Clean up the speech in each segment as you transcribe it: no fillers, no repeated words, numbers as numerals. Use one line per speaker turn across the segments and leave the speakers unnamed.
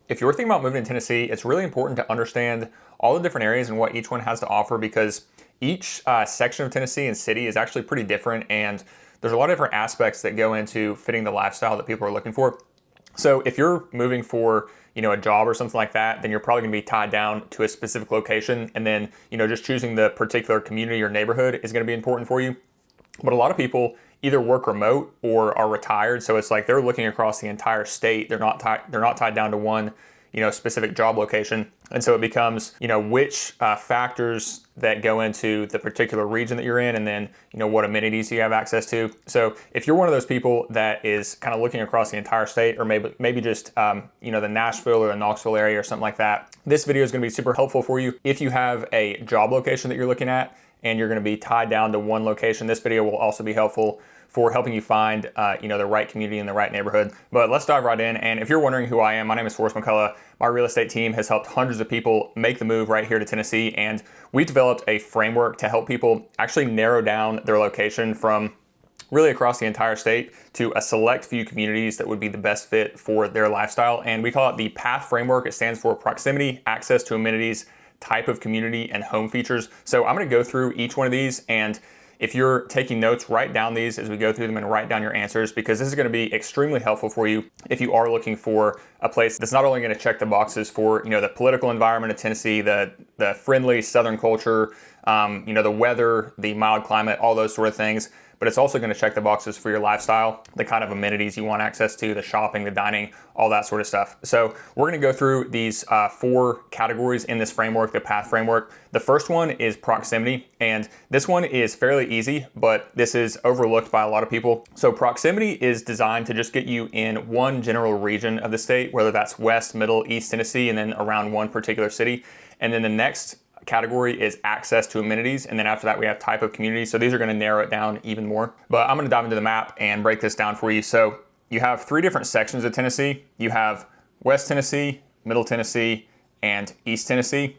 if you're thinking about moving to Tennessee, it's really important to understand all the different areas and what each one has to offer, because each section of Tennessee and city is actually pretty different, and there's a lot of different aspects that go into fitting the lifestyle that people are looking for. So if you're moving for, a job or something like that, then you're probably going to be tied down to a specific location, and then, just choosing the particular community or neighborhood is going to be important for you. But a lot of people either work remote or are retired, so it's like they're looking across the entire state. They're not tied down to one, specific job location. And so it becomes, which factors that go into the particular region that you're in, and then, what amenities you have access to. So if you're one of those people that is kind of looking across the entire state, or maybe just, the Nashville or the Knoxville area or something like that, this video is going to be super helpful for you. If you have a job location that you're looking at and you're going to be tied down to one location, this video will also be helpful for helping you find, the right community and the right neighborhood. But let's dive right in. And if you're wondering who I am, my name is Forrest McCullough. My real estate team has helped hundreds of people make the move right here to Tennessee. And we developed a framework to help people actually narrow down their location from really across the entire state to a select few communities that would be the best fit for their lifestyle. And we call it the PATH framework. It stands for proximity, access to amenities, type of community, and home features. So I'm going to go through each one of these, and if you're taking notes, write down these as we go through them and write down your answers, because this is going to be extremely helpful for you if you are looking for a place that's not only going to check the boxes for, the political environment of Tennessee, the friendly Southern culture, the weather, the mild climate, all those sort of things, but it's also going to check the boxes for your lifestyle, the kind of amenities you want access to, the shopping, the dining, all that sort of stuff. So we're going to go through these 4 categories in this framework, the PATH framework. The first one is proximity, and this one is fairly easy, but this is overlooked by a lot of people. So proximity is designed to just get you in one general region of the state, whether that's West, Middle, East Tennessee, and then around one particular city. And then the next category is access to amenities, and then after that we have type of community. So these are going to narrow it down even more, but I'm going to dive into the map and break this down for you. So you have 3 different sections of Tennessee. You have West Tennessee, Middle Tennessee, and East Tennessee.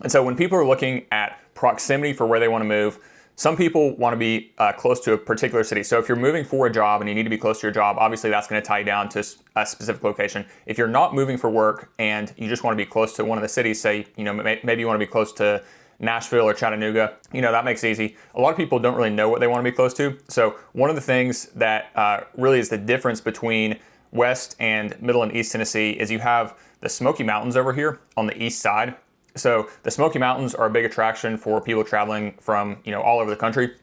And so when people are looking at proximity for where they want to move, some people want to be close to a particular city. So if you're moving for a job and you need to be close to your job, obviously that's going to tie you down to a specific location. If you're not moving for work and you just want to be close to one of the cities, say, maybe you want to be close to Nashville or Chattanooga, that makes it easy. A lot of people don't really know what they want to be close to. So one of the things that really is the difference between West and Middle and East Tennessee is you have the Smoky Mountains over here on the east side. So the Smoky Mountains are a big attraction for people traveling from, all over the country.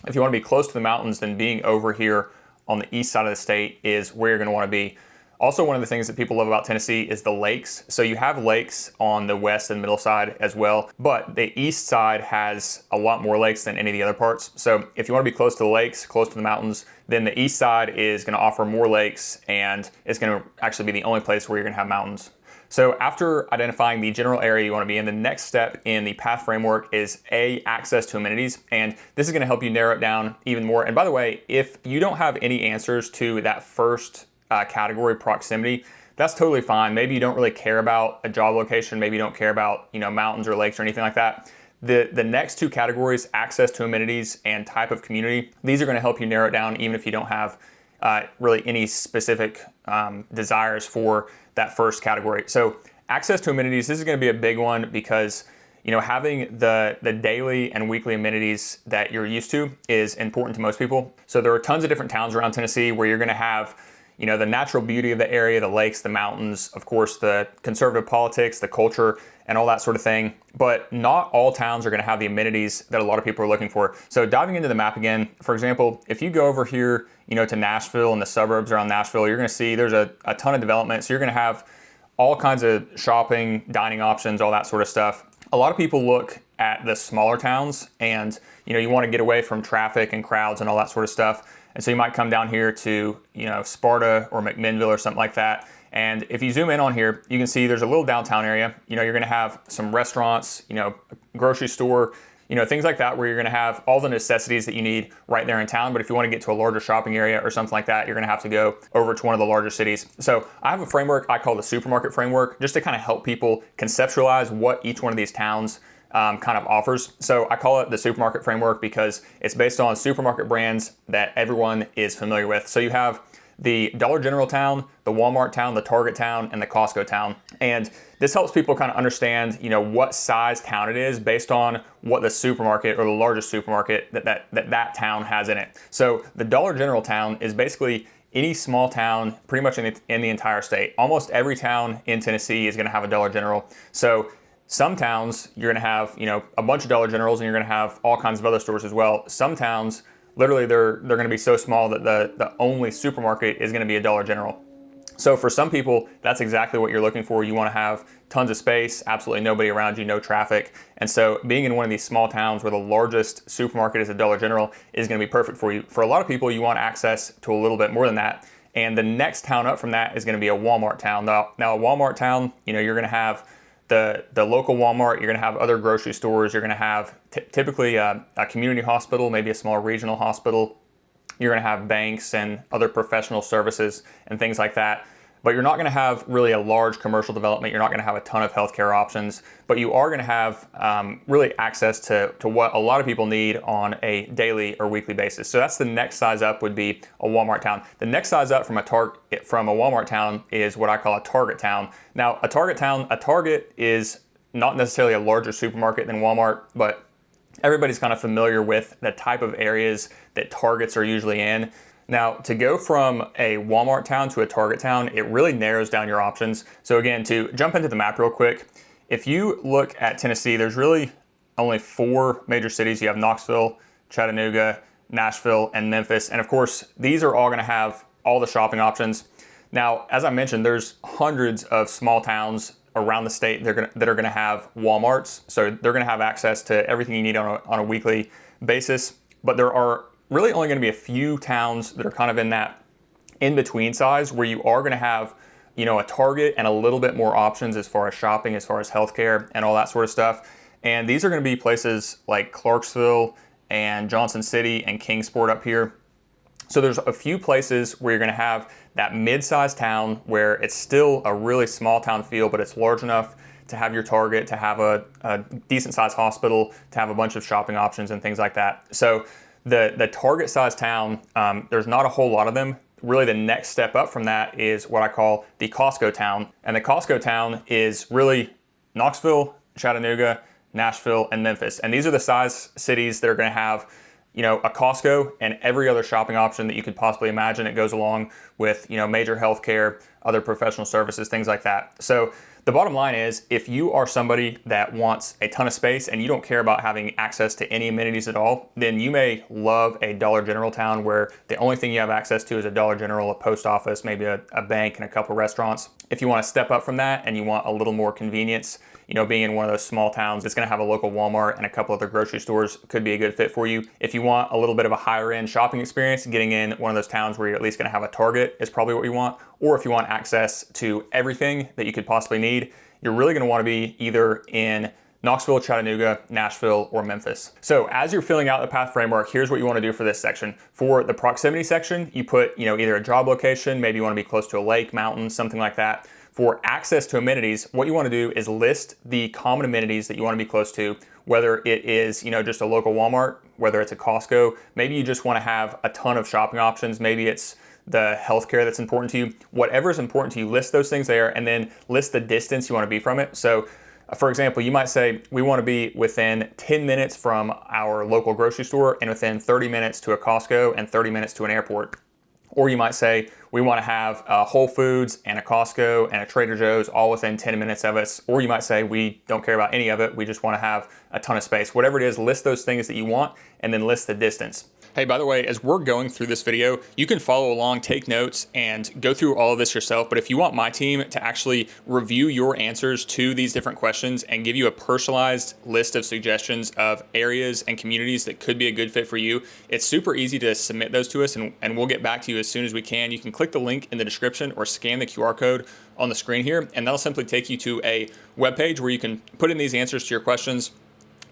If you want to be close to the mountains, then being over here on the east side of the state is where you're going to want to be. Also, one of the things that people love about Tennessee is the lakes. So you have lakes on the west and middle side as well, but the east side has a lot more lakes than any of the other parts. So if you want to be close to the lakes, close to the mountains, then the east side is going to offer more lakes, and it's going to actually be the only place where you're going to have mountains. So after identifying the general area you want to be in, the next step in the PATH framework is access to amenities. And this is going to help you narrow it down even more. And by the way, if you don't have any answers to that first category, proximity, that's totally fine. Maybe you don't really care about a job location. Maybe you don't care about, mountains or lakes or anything like that. The next 2 categories, access to amenities and type of community, these are going to help you narrow it down even if you don't have really any specific desires for that first category. So access to amenities, this is going to be a big one because having the daily and weekly amenities that you're used to is important to most people. So there are tons of different towns around Tennessee where you're going to have the natural beauty of the area, the lakes, the mountains, of course, the conservative politics, the culture, and all that sort of thing. But not all towns are going to have the amenities that a lot of people are looking for. So diving into the map again, for example, if you go over here, to Nashville and the suburbs around Nashville, you're going to see there's a ton of development. So you're going to have all kinds of shopping, dining options, all that sort of stuff. A lot of people look at the smaller towns and, you want to get away from traffic and crowds and all that sort of stuff. And so you might come down here to, Sparta or McMinnville or something like that. And if you zoom in on here, you can see there's a little downtown area. You're going to have some restaurants, grocery store, things like that, where you're going to have all the necessities that you need right there in town. But if you want to get to a larger shopping area or something like that, you're going to have to go over to one of the larger cities. So I have a framework I call the supermarket framework, just to kind of help people conceptualize what each one of these towns kind of offers. So I call it the supermarket framework because it's based on supermarket brands that everyone is familiar with. So you have the Dollar General town, the Walmart town, the Target town, and the Costco town. And this helps people kind of understand, what size town it is based on what the supermarket or the largest supermarket that town has in it. So the Dollar General town is basically any small town pretty much in the entire state. Almost every town in Tennessee is going to have a Dollar General. So some towns you're going to have, a bunch of Dollar Generals, and you're going to have all kinds of other stores as well. Some towns, literally, they're going to be so small that the only supermarket is going to be a Dollar General. So for some people, that's exactly what you're looking for. You want to have tons of space, absolutely nobody around you, no traffic. And so being in one of these small towns where the largest supermarket is a Dollar General is going to be perfect for you. For a lot of people, you want access to a little bit more than that. And the next town up from that is going to be a Walmart town. Now a Walmart town, you're going to have the local Walmart, you're going to have other grocery stores, you're going to have typically a community hospital, maybe a small regional hospital. You're going to have banks and other professional services and things like that. But you're not going to have really a large commercial development. You're not going to have a ton of healthcare options, but you are going to have really access to what a lot of people need on a daily or weekly basis. So that's the next size up, would be a Walmart town. The next size up from a Walmart town is what I call a Target town. Now, a Target is not necessarily a larger supermarket than Walmart, but everybody's kind of familiar with the type of areas that Targets are usually in. Now, to go from a Walmart town to a Target town, it really narrows down your options. So again, to jump into the map real quick, if you look at Tennessee, there's really only 4 major cities. You have Knoxville, Chattanooga, Nashville, and Memphis. And of course, these are all going to have all the shopping options. Now, as I mentioned, there's hundreds of small towns around the state that are going to have Walmarts. So they're going to have access to everything you need on a weekly basis. But there are really only going to be a few towns that are kind of in that in-between size where you are going to have, a Target and a little bit more options as far as shopping, as far as healthcare and all that sort of stuff. And these are going to be places like Clarksville and Johnson City and Kingsport up here. So there's a few places where you're going to have that mid-sized town where it's still a really small town feel, but it's large enough to have your Target, to have a decent-sized hospital, to have a bunch of shopping options and things like that. So the Target-sized town, there's not a whole lot of them. Really, the next step up from that is what I call the Costco town. And the Costco town is really Knoxville, Chattanooga, Nashville, and Memphis. And these are the size cities that are going to have, a Costco and every other shopping option that you could possibly imagine. It goes along with, major healthcare, other professional services, things like that. So the bottom line is, if you are somebody that wants a ton of space and you don't care about having access to any amenities at all, then you may love a Dollar General town where the only thing you have access to is a Dollar General, a post office, maybe a bank, and a couple restaurants. If you want to step up from that and you want a little more convenience, being in one of those small towns that's going to have a local Walmart and a couple other grocery stores could be a good fit for you. If you want a little bit of a higher end shopping experience, getting in one of those towns where you're at least going to have a Target is probably what you want. Or if you want access to everything that you could possibly need, you're really going to want to be either in Knoxville, Chattanooga, Nashville, or Memphis. So as you're filling out the path framework, here's what you want to do for this section. For the proximity section, you put, either a job location, maybe you want to be close to a lake, mountain, something like that. For access to amenities, what you want to do is list the common amenities that you want to be close to, whether it is, just a local Walmart, whether it's a Costco, maybe you just want to have a ton of shopping options, maybe it's the healthcare that's important to you. Whatever is important to you, list those things there and then list the distance you want to be from it. So for example, you might say we want to be within 10 minutes from our local grocery store and within 30 minutes to a Costco and 30 minutes to an airport. Or you might say we want to have a Whole Foods and a Costco and a Trader Joe's all within 10 minutes of us. Or you might say we don't care about any of it. We just want to have a ton of space. Whatever it is, list those things that you want and then list the distance. Hey, by the way, as we're going through this video, you can follow along, take notes, and go through all of this yourself. But if you want my team to actually review your answers to these different questions and give you a personalized list of suggestions of areas and communities that could be a good fit for you, it's super easy to submit those to us, and we'll get back to you as soon as we can. You can click the link in the description or scan the QR code on the screen here, and that'll simply take you to a webpage where you can put in these answers to your questions,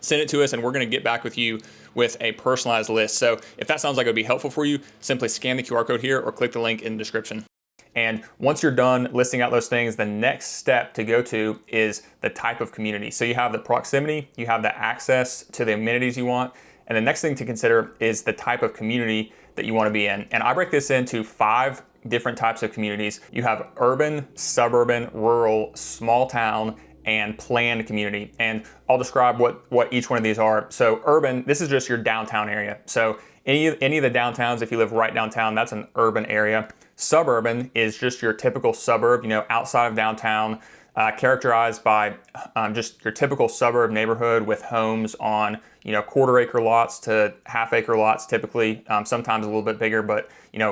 send it to us, and we're going to get back with you with a personalized list. So if that sounds like it would be helpful for you, simply scan the QR code here or click the link in the description. And once you're done listing out those things, the next step to go to is the type of community. So you have the proximity, you have the access to the amenities you want, and the next thing to consider is the type of community that you want to be in. And I break this into 5 different types of communities. You have urban, suburban, rural, small town, and planned community. And I'll describe what each one of these are. So urban, this is just your downtown area. So any of the downtowns, if you live right downtown, that's an urban area. Suburban is just your typical suburb, outside of downtown, characterized by just your typical suburb neighborhood with homes on, quarter acre lots to half acre lots typically, sometimes a little bit bigger, but,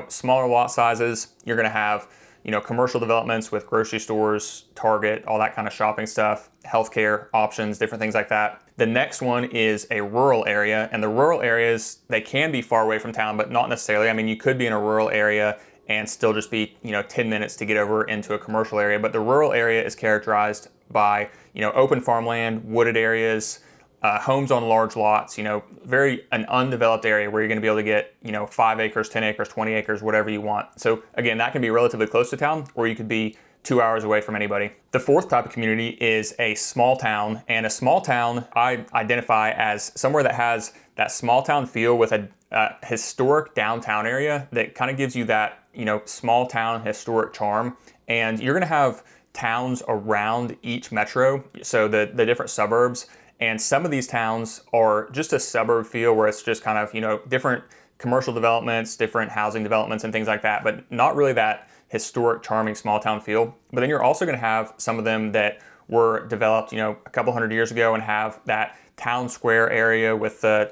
smaller lot sizes. You're going to have, commercial developments with grocery stores, Target, all that kind of shopping stuff, healthcare options, different things like that. The next one is a rural area, and the rural areas, they can be far away from town, but not necessarily. I mean, you could be in a rural area and still just be, 10 minutes to get over into a commercial area. But the rural area is characterized by, open farmland, wooded areas, homes on large lots, very an undeveloped area where you're going to be able to get, 5 acres, 10 acres, 20 acres, whatever you want. So again, that can be relatively close to town, or you could be 2 hours away from anybody. The fourth type of community is a small town, and a small town I identify as somewhere that has that small town feel with a historic downtown area that kind of gives you that, small town historic charm. And you're going to have towns around each metro, so the different suburbs. And some of these towns are just a suburb feel where it's just kind of, different commercial developments, different housing developments and things like that, but not really that historic, charming small town feel. But then you're also going to have some of them that were developed, a couple hundred years ago and have that town square area with the,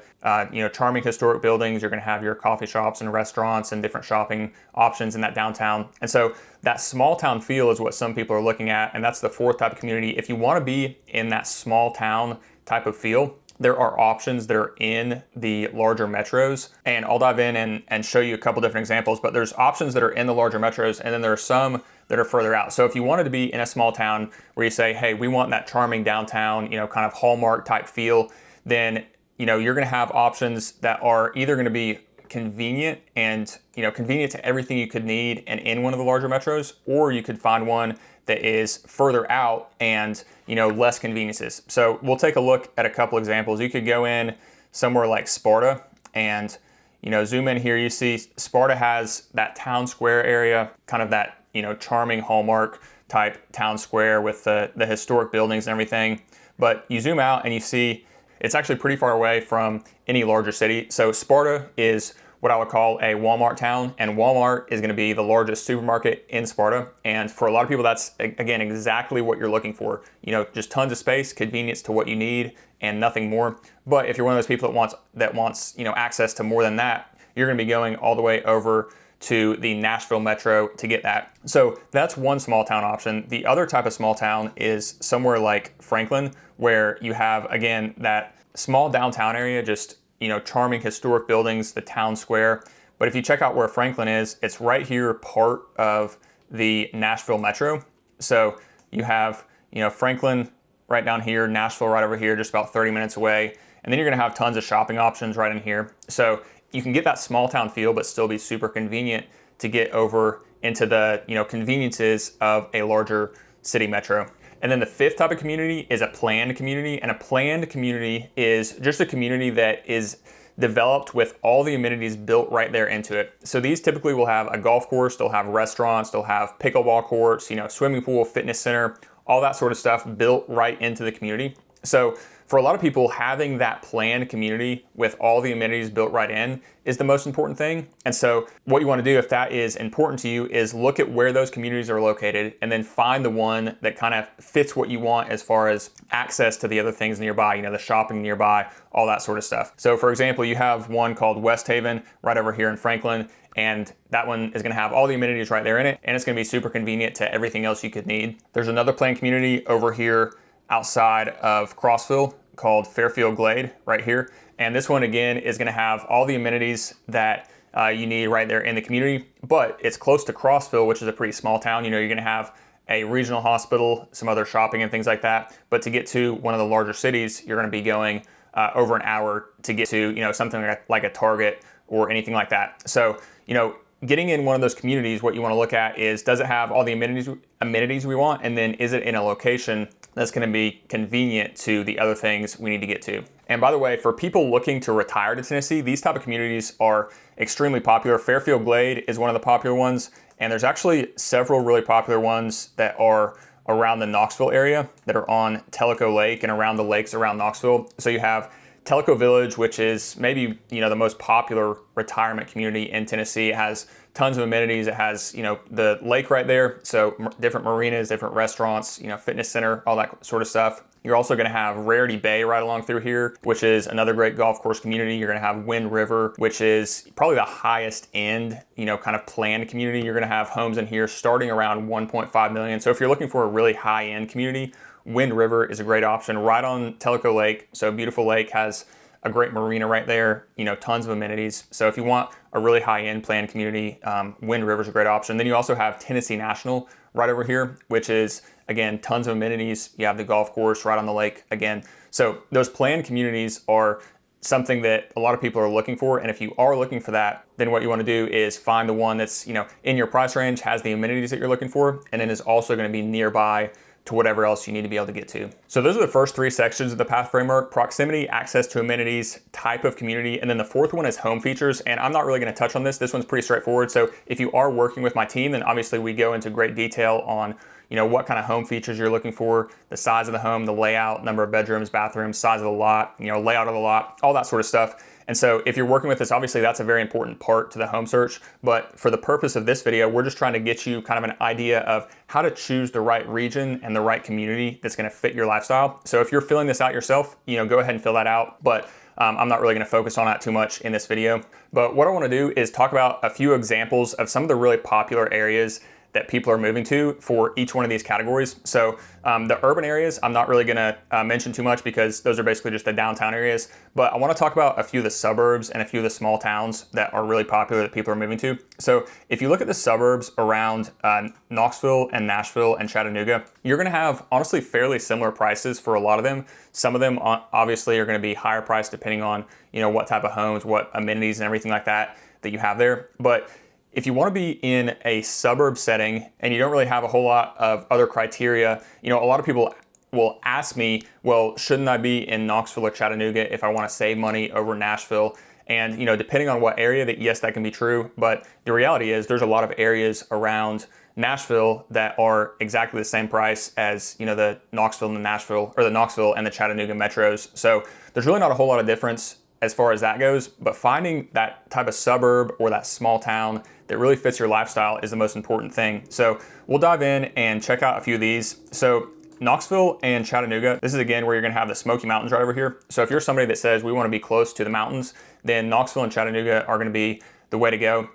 charming historic buildings. You're going to have your coffee shops and restaurants and different shopping options in that downtown. And so that small town feel is what some people are looking at. And that's the fourth type of community. If you want to be in that small town type of feel, there are options that are in the larger metros, and I'll dive in and show you a couple different examples, but there's options that are in the larger metros, and then there are some that are further out. So if you wanted to be in a small town where you say, hey, we want that charming downtown, kind of Hallmark type feel, then, you're gonna have options that are either gonna be convenient and, convenient to everything you could need and in one of the larger metros, or you could find one that is further out and, less conveniences. So we'll take a look at a couple examples. You could go in somewhere like Sparta and, zoom in here. You see Sparta has that town square area, kind of that, charming Hallmark type town square with the historic buildings and everything. But you zoom out and you see it's actually pretty far away from any larger city. So Sparta is what I would call a Walmart town, and Walmart is going to be the largest supermarket in Sparta. And for a lot of people, that's, again, exactly what you're looking for. Just tons of space, convenience to what you need, and nothing more. But if you're one of those people that wants access to more than that, you're going to be going all the way over to the Nashville metro to get that. So that's one small town option. The other type of small town is somewhere like Franklin, where you have, again, that small downtown area, just charming historic buildings, the town square. But if you check out where Franklin is, it's right here, part of the Nashville metro. So you have, Franklin right down here, Nashville right over here, just about 30 minutes away. And then you're gonna have tons of shopping options right in here. So you can get that small town feel, but still be super convenient to get over into the, conveniences of a larger city metro. And then the fifth type of community is a planned community. And a planned community is just a community that is developed with all the amenities built right there into it. So these typically will have a golf course, they'll have restaurants, they'll have pickleball courts, swimming pool, fitness center, all that sort of stuff built right into the community. So for a lot of people, having that planned community with all the amenities built right in is the most important thing. And so what you want to do, if that is important to you, is look at where those communities are located and then find the one that kind of fits what you want as far as access to the other things nearby, the shopping nearby, all that sort of stuff. So for example, you have one called West Haven right over here in Franklin, and that one is going to have all the amenities right there in it, and it's going to be super convenient to everything else you could need. There's another planned community over here outside of Crossville called Fairfield Glade right here. And this one, again, is going to have all the amenities that you need right there in the community, but it's close to Crossville, which is a pretty small town. You're going to have a regional hospital, some other shopping and things like that. But to get to one of the larger cities, you're going to be going over an hour to get to, something like a Target or anything like that. So, getting in one of those communities, what you want to look at is, does it have all the amenities we want? And then is it in a location that's going to be convenient to the other things we need to get to? And by the way, for people looking to retire to Tennessee, these type of communities are extremely popular. Fairfield Glade is one of the popular ones. And there's actually several really popular ones that are around the Knoxville area that are on Tellico Lake and around the lakes around Knoxville. So you have Tellico Village, which is maybe, the most popular retirement community in Tennessee. It has tons of amenities. It has, the lake right there. So different marinas, different restaurants, fitness center, all that sort of stuff. You're also going to have Rarity Bay right along through here, which is another great golf course community. You're going to have Wind River, which is probably the highest end, kind of planned community. You're going to have homes in here starting around 1.5 million. So if you're looking for a really high end community, Wind River is a great option right on Tellico Lake. So beautiful lake, has a great marina right there, tons of amenities. So if you want a really high-end planned community, Wind River is a great option. Then you also have Tennessee National right over here, which is, again, tons of amenities. You have the golf course right on the lake again. So those planned communities are something that a lot of people are looking for. And if you are looking for that, then what you want to do is find the one that's, in your price range, has the amenities that you're looking for, and then is also going to be nearby to whatever else you need to be able to get to. So those are the first three sections of the path framework: proximity, access to amenities, type of community, and then the fourth one is home features. And I'm not really going to touch on this. This one's pretty straightforward. So if you are working with my team, then obviously we go into great detail on what kind of home features you're looking for, the size of the home, the layout, number of bedrooms, bathrooms, size of the lot, layout of the lot, all that sort of stuff. And so if you're working with this, obviously that's a very important part to the home search. But for the purpose of this video, we're just trying to get you kind of an idea of how to choose the right region and the right community that's going to fit your lifestyle. So if you're filling this out yourself, go ahead and fill that out. But I'm not really going to focus on that too much in this video. But what I want to do is talk about a few examples of some of the really popular areas that people are moving to for each one of these categories. So the urban areas, I'm not really gonna mention too much because those are basically just the downtown areas, but I wanna talk about a few of the suburbs and a few of the small towns that are really popular that people are moving to. So if you look at the suburbs around Knoxville and Nashville and Chattanooga, you're gonna have honestly fairly similar prices for a lot of them. Some of them obviously are gonna be higher priced depending on what type of homes, what amenities and everything like that you have there. But if you want to be in a suburb setting and you don't really have a whole lot of other criteria, a lot of people will ask me, well, shouldn't I be in Knoxville or Chattanooga if I want to save money over Nashville? And, depending on what area, yes, that can be true. But the reality is there's a lot of areas around Nashville that are exactly the same price as, the Knoxville and the Nashville, or the Knoxville and the Chattanooga metros. So there's really not a whole lot of difference as far as that goes, but finding that type of suburb or that small town that really fits your lifestyle is the most important thing. So we'll dive in and check out a few of these. So Knoxville and Chattanooga, this is again where you're gonna have the Smoky Mountains right over here. So if you're somebody that says we wanna be close to the mountains, then Knoxville and Chattanooga are gonna be the way to go.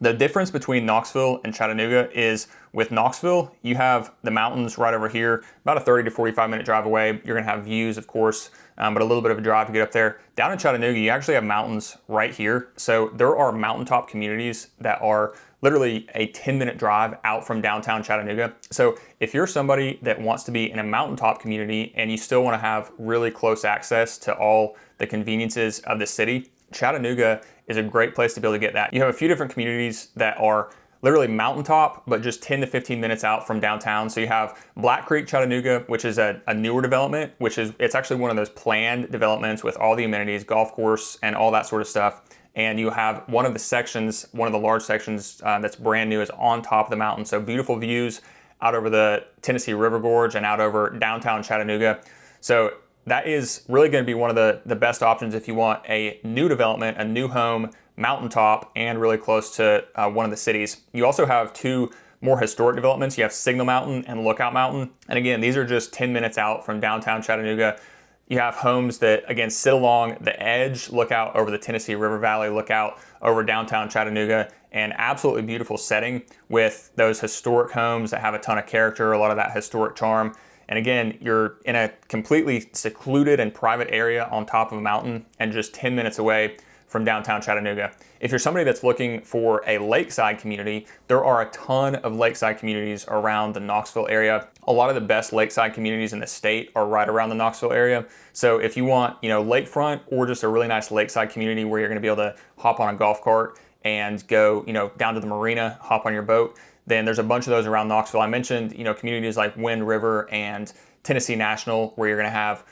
The difference between Knoxville and Chattanooga is with Knoxville, you have the mountains right over here, about a 30 to 45 minute drive away. You're gonna have views, of course, but a little bit of a drive to get up there. Down in Chattanooga, you actually have mountains right here. So there are mountaintop communities that are literally a 10-minute drive out from downtown Chattanooga. So if you're somebody that wants to be in a mountaintop community and you still wanna have really close access to all the conveniences of the city, Chattanooga is a great place to be able to get that. You have a few different communities that are literally mountaintop, but just 10 to 15 minutes out from downtown. So you have Black Creek, Chattanooga, which is a newer development, it's actually one of those planned developments with all the amenities, golf course, and all that sort of stuff. And you have one of the large sections that's brand new is on top of the mountain. So beautiful views out over the Tennessee River Gorge and out over downtown Chattanooga. So that is really going to be one of the best options if you want a new development, a new home, mountaintop, and really close to one of the cities. You also have two more historic developments. You have Signal Mountain and Lookout Mountain. And again, these are just 10 minutes out from downtown Chattanooga. You have homes that, again, sit along the edge, look out over the Tennessee River Valley, look out over downtown Chattanooga, and absolutely beautiful setting with those historic homes that have a ton of character, a lot of that historic charm. And again, you're in a completely secluded and private area on top of a mountain and just 10 minutes away from downtown Chattanooga. If you're somebody that's looking for a lakeside community, there are a ton of lakeside communities around the Knoxville area. A lot of the best lakeside communities in the state are right around the Knoxville area. So if you want, lakefront or just a really nice lakeside community where you're gonna be able to hop on a golf cart and go, down to the marina, hop on your boat, then there's a bunch of those around Knoxville. I mentioned, communities like Wind River and Tennessee National, where you're gonna have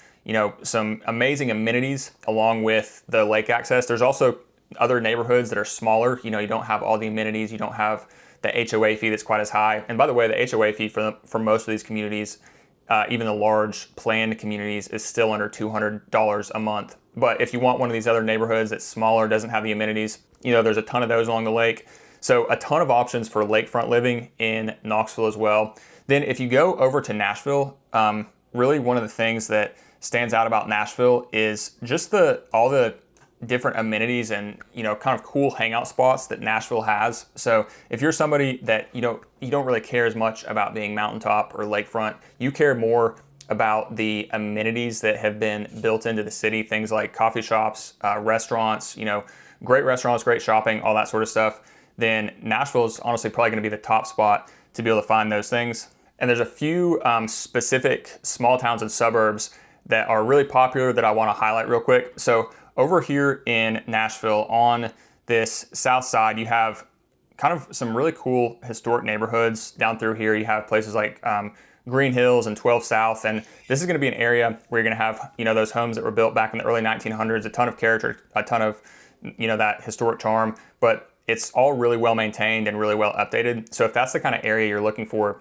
some amazing amenities along with the lake access. There's also other neighborhoods that are smaller. You don't have all the amenities. You don't have the HOA fee that's quite as high. And by the way, the HOA fee for most of these communities, even the large planned communities, is still under $200 a month. But if you want one of these other neighborhoods that's smaller, doesn't have the amenities, there's a ton of those along the lake. So a ton of options for lakefront living in Knoxville as well. Then if you go over to Nashville, really one of the things that stands out about Nashville is just all the different amenities and kind of cool hangout spots that Nashville has. So if you're somebody that you don't really care as much about being mountaintop or lakefront, you care more about the amenities that have been built into the city, things like coffee shops, restaurants, great restaurants, great shopping, all that sort of stuff, then Nashville is honestly probably going to be the top spot to be able to find those things. And there's a few specific small towns and suburbs that are really popular that I want to highlight real quick. So over here in Nashville on this south side, you have kind of some really cool historic neighborhoods. Down through here, you have places like Green Hills and 12 South. And this is going to be an area where you're going to have, those homes that were built back in the early 1900s, a ton of character, a ton of, that historic charm, but it's all really well maintained and really well updated. So if that's the kind of area you're looking for,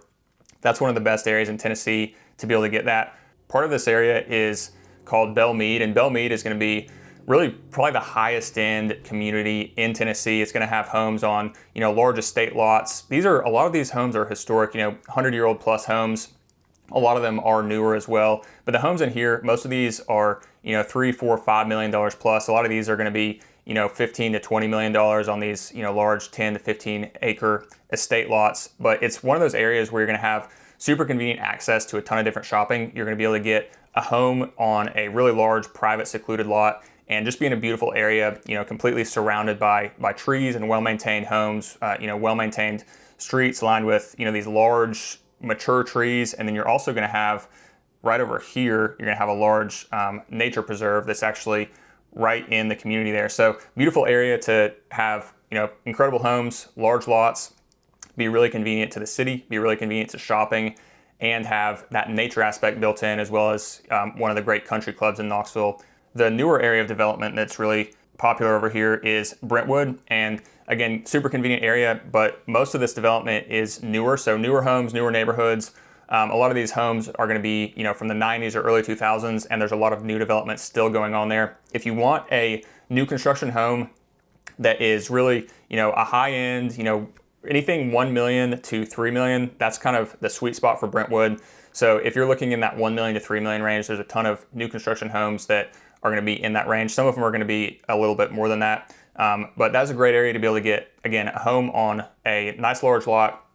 that's one of the best areas in Tennessee to be able to get that. Part of this area is called Belle Meade, and Belle Meade is going to be really probably the highest end community in Tennessee. It's going to have homes on, large estate lots. A lot of these homes are historic, 100-year-old plus homes. A lot of them are newer as well. But the homes in here, most of these are, $3, $4, $5 million plus. A lot of these are going to be, $15 to $20 million on these, large 10 to 15 acre estate lots. But it's one of those areas where you're going to have super convenient access to a ton of different shopping. You're going to be able to get a home on a really large private secluded lot and just be in a beautiful area, completely surrounded by trees and well-maintained homes, well-maintained streets lined with, these large mature trees. And then you're also going to have right over here, you're going to have a large nature preserve that's actually right in the community there. So beautiful area to have, incredible homes, large lots, be really convenient to the city, be really convenient to shopping, and have that nature aspect built in, as well as one of the great country clubs in Knoxville. The newer area of development that's really popular over here is Brentwood. And again, super convenient area, but most of this development is newer. So newer homes, newer neighborhoods. A lot of these homes are going to be, from the 90s or early 2000s, and there's a lot of new development still going on there. If you want a new construction home that is really, a high end, anything 1 million to 3 million, that's kind of the sweet spot for Brentwood. So if you're looking in that 1 million to 3 million range, there's a ton of new construction homes that are going to be in that range. Some of them are going to be a little bit more than that. But that's a great area to be able to get, again, a home on a nice large lot,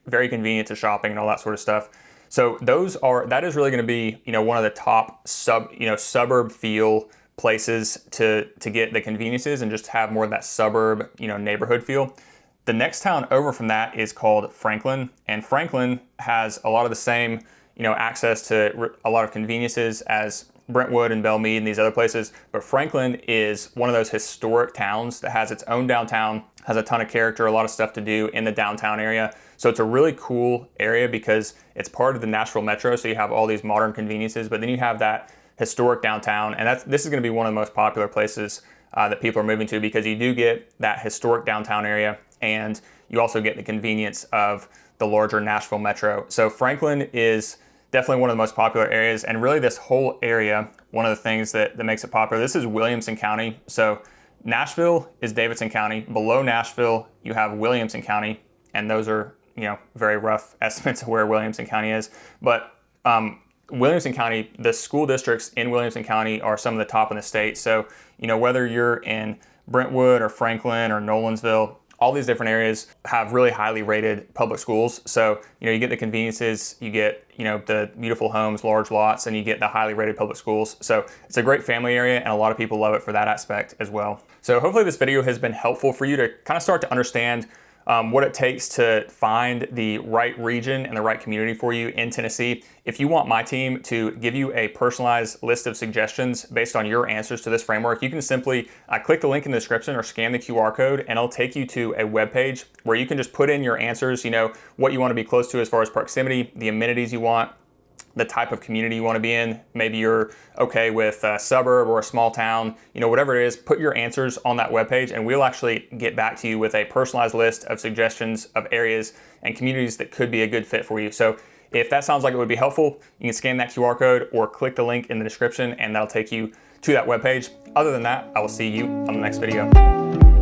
very convenient to shopping and all that sort of stuff. So that is really going to be, one of the top suburb feel places to get the conveniences and just have more of that suburb, neighborhood feel. The next town over from that is called Franklin, and Franklin has a lot of the same, access to a lot of conveniences as Brentwood and Belle Meade and these other places. But Franklin is one of those historic towns that has its own downtown, has a ton of character, a lot of stuff to do in the downtown area. So it's a really cool area because it's part of the Nashville Metro. So you have all these modern conveniences, but then you have that historic downtown. And this is going to be one of the most popular places that people are moving to, because you do get that historic downtown area and you also get the convenience of the larger Nashville Metro. So Franklin is definitely one of the most popular areas, and really this whole area, one of the things that makes it popular, this is Williamson County. So Nashville is Davidson County. Below Nashville, you have Williamson County, and those are, very rough estimates of where Williamson County is. But Williamson County, the school districts in Williamson County are some of the top in the state. So, whether you're in Brentwood or Franklin or Nolensville, all these different areas have really highly rated public schools. So, you get the conveniences, you get, the beautiful homes, large lots, and you get the highly rated public schools. So it's a great family area, and a lot of people love it for that aspect as well. So hopefully this video has been helpful for you to kind of start to understand what it takes to find the right region and the right community for you in Tennessee. If you want my team to give you a personalized list of suggestions based on your answers to this framework, you can simply click the link in the description or scan the QR code, and it'll take you to a web page where you can just put in your answers, what you want to be close to as far as proximity, the amenities you want, the type of community you want to be in. Maybe you're okay with a suburb or a small town, whatever it is, put your answers on that webpage and we'll actually get back to you with a personalized list of suggestions of areas and communities that could be a good fit for you. So if that sounds like it would be helpful, you can scan that QR code or click the link in the description and that'll take you to that webpage. Other than that, I will see you on the next video.